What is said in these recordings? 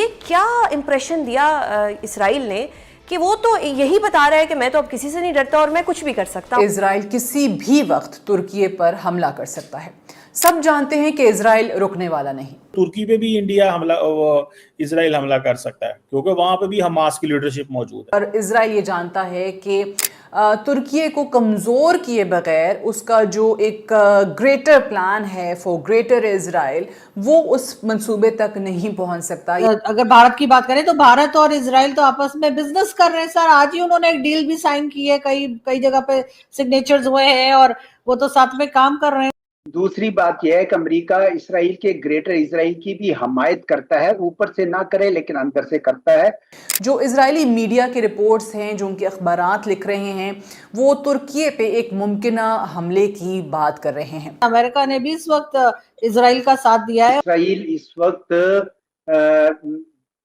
یہ کیا امپریشن دیا اسرائیل نے کہ وہ تو یہی بتا رہا ہے کہ میں تو اب کسی سے نہیں ڈرتا اور میں کچھ بھی کر سکتا ہوں. اسرائیل کسی بھی وقت ترکی پر حملہ کر سکتا ہے. سب جانتے ہیں کہ اسرائیل رکنے والا نہیں. ترکی پہ بھی اسرائیل حملہ کر سکتا ہے کیونکہ وہاں پہ بھی حماس کی لیڈرشپ موجود ہے. اور اسرائیل یہ جانتا ہے کہ ترکی کو کمزور کیے بغیر اس کا جو ایک گریٹر پلان ہے فور گریٹر اسرائیل وہ اس منصوبے تک نہیں پہنچ سکتا. اگر بھارت کی بات کریں تو بھارت اور اسرائیل تو آپس میں بزنس کر رہے ہیں سر. آج ہی انہوں نے ایک ڈیل بھی سائن کی ہے, کئی جگہ پہ سگنیچرز ہوئے ہیں اور وہ تو ساتھ میں کام کر رہے ہیں. دوسری بات یہ ہے کہ امریکہ اسرائیل کے گریٹر اسرائیل کی بھی حمایت کرتا ہے, اوپر سے نہ کرے لیکن اندر سے کرتا ہے. جو اسرائیلی میڈیا کے رپورٹس ہیں, جو ان کے اخبارات لکھ رہے ہیں, وہ ترکی پہ ایک ممکنہ حملے کی بات کر رہے ہیں. امریکہ نے بھی اس وقت اسرائیل کا ساتھ دیا ہے. اسرائیل اس وقت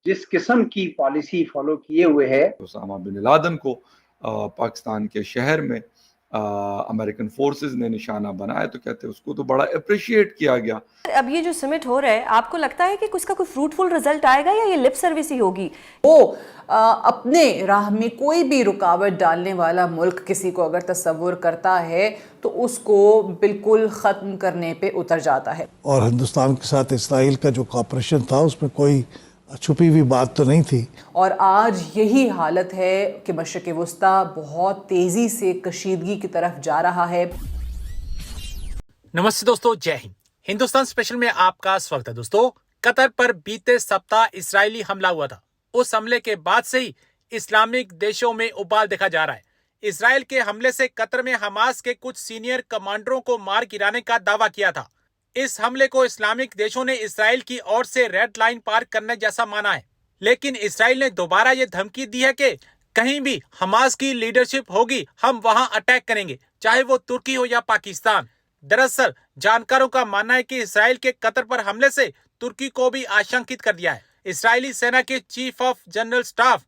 جس قسم کی پالیسی فالو کیے ہوئے ہے, اسامہ بن لادن کو پاکستان کے شہر میں امریکن فورسز نے نشانہ بنایا تو کہتے ہیں اس کو تو بڑا اپریشیٹ کیا گیا. اب یہ جو سمٹ ہو رہا ہے, آپ کو لگتا ہے کہ اس کا کوئی فروٹفل رزلٹ آئے گا یا یہ لپ سروس ہی ہوگی؟ وہ اپنے راہ میں کوئی بھی رکاوٹ ڈالنے والا ملک کسی کو اگر تصور کرتا ہے تو اس کو بالکل ختم کرنے پہ اتر جاتا ہے. اور ہندوستان کے ساتھ اسرائیل کا جو کوآپریشن تھا اس میں کوئی چھپی ہوئی بات تو نہیں تھی. اور آج یہی حالت ہے کہ مشرق وسطیٰ بہت تیزی سے کشیدگی کی طرف جا رہا ہے. نمستے دوستو, جے ہند. ہندوستان اسپیشل میں آپ کا سواگت ہے. دوستو, قطر پر بیتے سپتاہ اسرائیلی حملہ ہوا تھا. اس حملے کے بعد سے ہی اسلامک دیشوں میں ابال دیکھا جا رہا ہے. اسرائیل کے حملے سے قطر میں حماس کے کچھ سینئر کمانڈروں کو مار گرانے کا دعویٰ کیا تھا. اس حملے کو اسلامک دیشوں نے اسرائیل کی اور سے ریڈ لائن پار کرنے جیسا مانا ہے. لیکن اسرائیل نے دوبارہ یہ دھمکی دی ہے کہ کہیں بھی حماس کی لیڈرشپ ہوگی ہم وہاں اٹیک کریں گے, چاہے وہ ترکی ہو یا پاکستان. دراصل جانکاروں کا ماننا ہے کہ اسرائیل کے قطر پر حملے سے ترکی کو بھی آشنکت کر دیا ہے. اسرائیلی سینا کے چیف آف جنرل سٹاف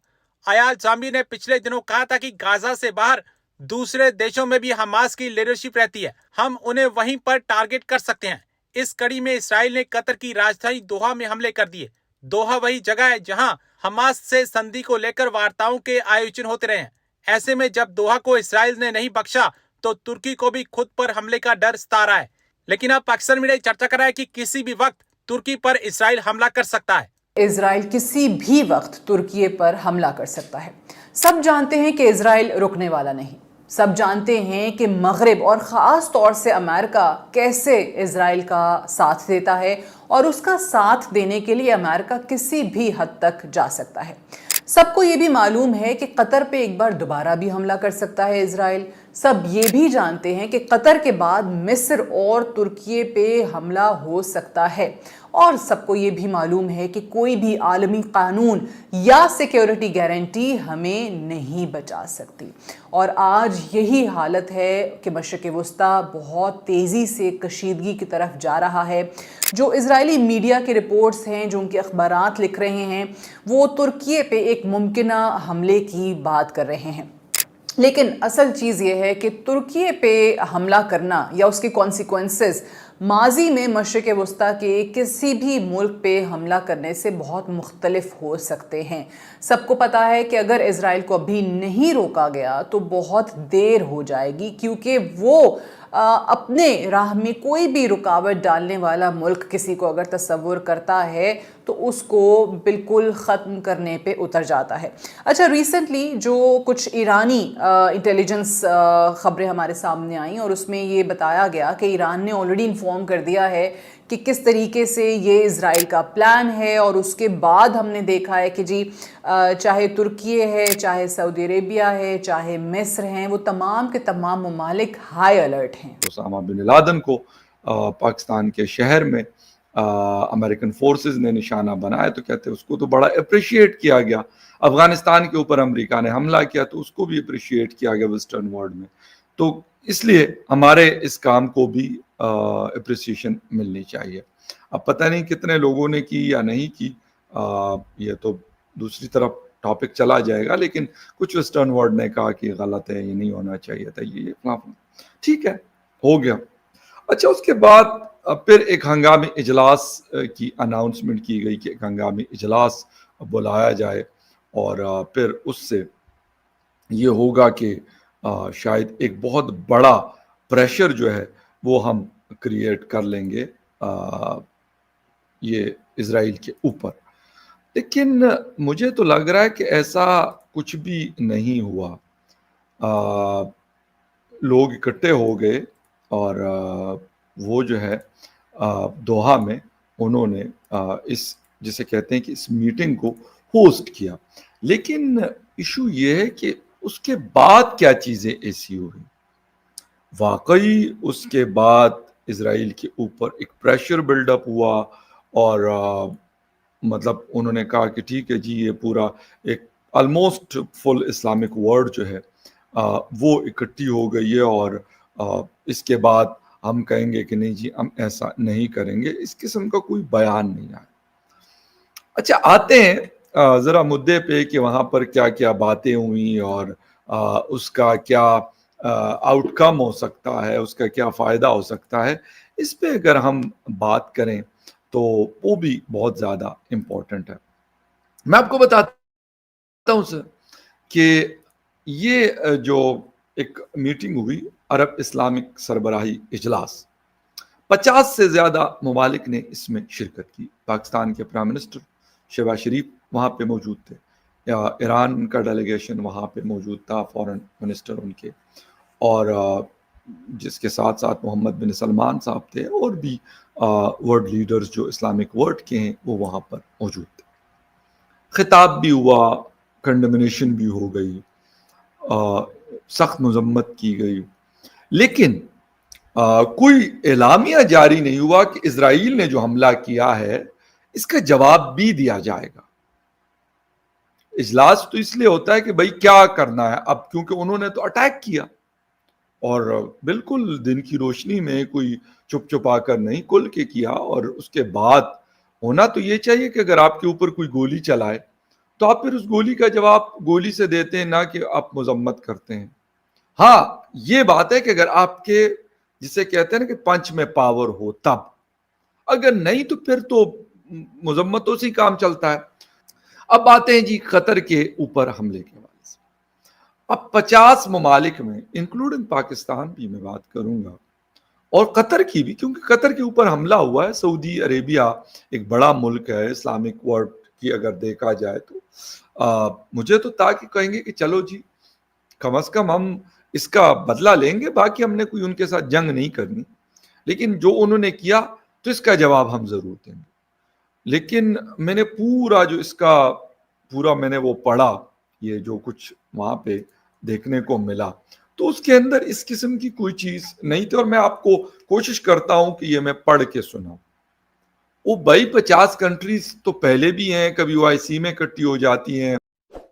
ایال زامیر نے پچھلے دنوں کہا تھا کہ غازہ سے باہر دوسرے دیشوں میں بھی حماس کی لیڈرشپ رہتی ہے, ہم انہیں وہیں پر ٹارگٹ کر سکتے ہیں. اس کڑی میں اسرائیل نے قطر کی راجدھانی دوحہ میں حملے کر دیے. دوحہ وہی جگہ ہے جہاں حماس سے سندھی کو لے کر وارتاؤں کے آیوجن ہوتے رہے ہیں. ایسے میں جب دوحہ کو اسرائیل نے نہیں بخشا تو ترکی کو بھی خود پر حملے کا ڈر ستا رہا ہے. لیکن اب پاکستان میڈیا چرچا کر رہا ہے کہ کسی بھی وقت ترکی پر اسرائیل حملہ کر سکتا ہے. اسرائیل کسی بھی وقت ترکی پر حملہ کر سکتا ہے. سب جانتے ہیں کہ اسرائیل رکنے والا نہیں. سب جانتے ہیں کہ مغرب اور خاص طور سے امریکہ کیسے اسرائیل کا ساتھ دیتا ہے اور اس کا ساتھ دینے کے لیے امریکہ کسی بھی حد تک جا سکتا ہے. سب کو یہ بھی معلوم ہے کہ قطر پہ ایک بار دوبارہ بھی حملہ کر سکتا ہے اسرائیل. سب یہ بھی جانتے ہیں کہ قطر کے بعد مصر اور ترکی پہ حملہ ہو سکتا ہے. اور سب کو یہ بھی معلوم ہے کہ کوئی بھی عالمی قانون یا سیکیورٹی گارنٹی ہمیں نہیں بچا سکتی. اور آج یہی حالت ہے کہ مشرق وسطیٰ بہت تیزی سے کشیدگی کی طرف جا رہا ہے. جو اسرائیلی میڈیا کے رپورٹس ہیں, جو ان کے اخبارات لکھ رہے ہیں, وہ ترکی پہ ایک ممکنہ حملے کی بات کر رہے ہیں. لیکن اصل چیز یہ ہے کہ ترکی پہ حملہ کرنا یا اس کے کانسیکوینسز ماضی میں مشرق وسطیٰ کے کسی بھی ملک پہ حملہ کرنے سے بہت مختلف ہو سکتے ہیں. سب کو پتا ہے کہ اگر اسرائیل کو ابھی نہیں روکا گیا تو بہت دیر ہو جائے گی, کیونکہ وہ اپنے راہ میں کوئی بھی رکاوٹ ڈالنے والا ملک کسی کو اگر تصور کرتا ہے تو اس کو بالکل ختم کرنے پہ اتر جاتا ہے. اچھا, ریسنٹلی جو کچھ ایرانی انٹیلیجنس خبریں ہمارے سامنے آئیں اور اس میں یہ بتایا گیا کہ ایران نے آلریڈی انفارم کر دیا ہے کہ کس طریقے سے یہ اسرائیل کا پلان ہے. اور اس کے بعد ہم نے دیکھا ہے کہ جی چاہے ترکی ہے, چاہے سعودی عربیہ ہے, چاہے مصر ہیں, وہ تمام کے تمام ممالک ہائی الرٹ ہیں. اسامہ بن لادن کو پاکستان کے شہر میں امریکن فورسز نے نشانہ بنایا تو کہتے ہیں اس کو تو بڑا اپریشیٹ کیا گیا. افغانستان کے اوپر امریکہ نے حملہ کیا تو اس کو بھی اپریشیٹ کیا گیا ویسٹرن ورلڈ میں. تو اس لیے ہمارے اس کام کو بھی اپریسیشن ملنی چاہیے. اب پتہ نہیں کتنے لوگوں نے کی یا نہیں کی, یہ تو دوسری طرف ٹاپک چلا جائے گا, لیکن کچھ ویسٹرن ورلڈ نے کہا کہ غلط ہے, یہ نہیں ہونا چاہیے تھا, یہ ٹھیک ہے, ہو گیا. اچھا اس کے بعد پھر ایک ہنگامی اجلاس کی اناؤنسمنٹ کی گئی کہ ایک ہنگامی اجلاس بلایا جائے اور پھر اس سے یہ ہوگا کہ شاید ایک بہت بڑا پریشر جو ہے وہ ہم کریٹ کر لیں گے یہ اسرائیل کے اوپر. لیکن مجھے تو لگ رہا ہے کہ ایسا کچھ بھی نہیں ہوا. لوگ اکٹھے ہو گئے اور وہ جو ہے دوحہ میں انہوں نے اس جسے کہتے ہیں کہ اس میٹنگ کو ہوسٹ کیا. لیکن ایشو یہ ہے کہ اس کے بعد کیا چیزیں ایسی ہوئی. واقعی اس کے بعد اسرائیل کے اوپر ایک پریشر بلڈ اپ ہوا اور مطلب انہوں نے کہا کہ ٹھیک ہے جی یہ پورا ایک آلموسٹ فل اسلامک ورلڈ جو ہے وہ اکٹھی ہو گئی ہے اور اس کے بعد ہم کہیں گے کہ نہیں جی ہم ایسا نہیں کریں گے. اس قسم کا کوئی بیان نہیں آیا. اچھا آتے ہیں ذرا مدعے پہ کہ وہاں پر کیا کیا باتیں ہوئیں اور اس کا کیا آؤٹ کم ہو سکتا ہے, اس کا کیا فائدہ ہو سکتا ہے. اس پہ اگر ہم بات کریں تو وہ بھی بہت زیادہ امپورٹنٹ ہے. میں آپ کو بتاتا ہوں سر کہ یہ جو ایک میٹنگ ہوئی عرب اسلامک سربراہی اجلاس, 50 سے زیادہ ممالک نے اس میں شرکت کی. پاکستان کے پرائم منسٹر شہباز شریف وہاں پہ موجود تھے, یا ایران کا ڈیلیگیشن وہاں پہ موجود تھا, فورن منسٹر ان کے, اور جس کے ساتھ ساتھ محمد بن سلمان صاحب تھے, اور بھی ورلڈ لیڈرز جو اسلامک ورلڈ کے ہیں وہ وہاں پر موجود تھے. خطاب بھی ہوا, کنڈمنیشن بھی ہو گئی, سخت مذمت کی گئی, لیکن کوئی اعلامیہ جاری نہیں ہوا کہ اسرائیل نے جو حملہ کیا ہے اس کا جواب بھی دیا جائے گا. اجلاس تو اس لیے ہوتا ہے کہ بھائی کیا کرنا ہے اب, کیونکہ انہوں نے تو اٹیک کیا اور بالکل دن کی روشنی میں کوئی چپ چپا کر نہیں, کھل کے کیا. اور اس کے بعد ہونا تو یہ چاہیے کہ اگر آپ کے اوپر کوئی گولی چلائے تو آپ پھر اس گولی کا جواب گولی سے دیتے ہیں, نہ کہ آپ مذمت کرتے ہیں. ہاں یہ بات ہے کہ اگر آپ کے جسے کہتے ہیں نا کہ پنچ میں پاور ہو تب, اگر نہیں تو پھر تو مذمتوں سے ہی کام چلتا ہے. اب آتے ہیں جی قطر کے اوپر حملے کے حوالے سے. اب 50 ممالک میں انکلوڈنگ پاکستان بھی میں بات کروں گا, اور قطر کی بھی, کیونکہ قطر کے اوپر حملہ ہوا ہے. سعودی عربیہ ایک بڑا ملک ہے اسلامک ورلڈ کی اگر دیکھا جائے تو. مجھے تو تاکہ کہیں گے کہ چلو جی کم از کم ہم اس کا بدلہ لیں گے, باقی ہم نے کوئی ان کے ساتھ جنگ نہیں کرنی, لیکن جو انہوں نے کیا تو اس کا جواب ہم ضرور دیں گے. لیکن میں نے پورا جو اس کا پورا میں نے وہ پڑھا, یہ جو کچھ وہاں پہ دیکھنے کو ملا, تو اس کے اندر اس قسم کی کوئی چیز نہیں تھی. اور میں آپ کو کوشش کرتا ہوں کہ یہ میں پڑھ کے سناؤں. وہ بھائی 50 کنٹریز تو پہلے بھی ہیں, کبھی OIC میں اکٹھی ہو جاتی ہیں,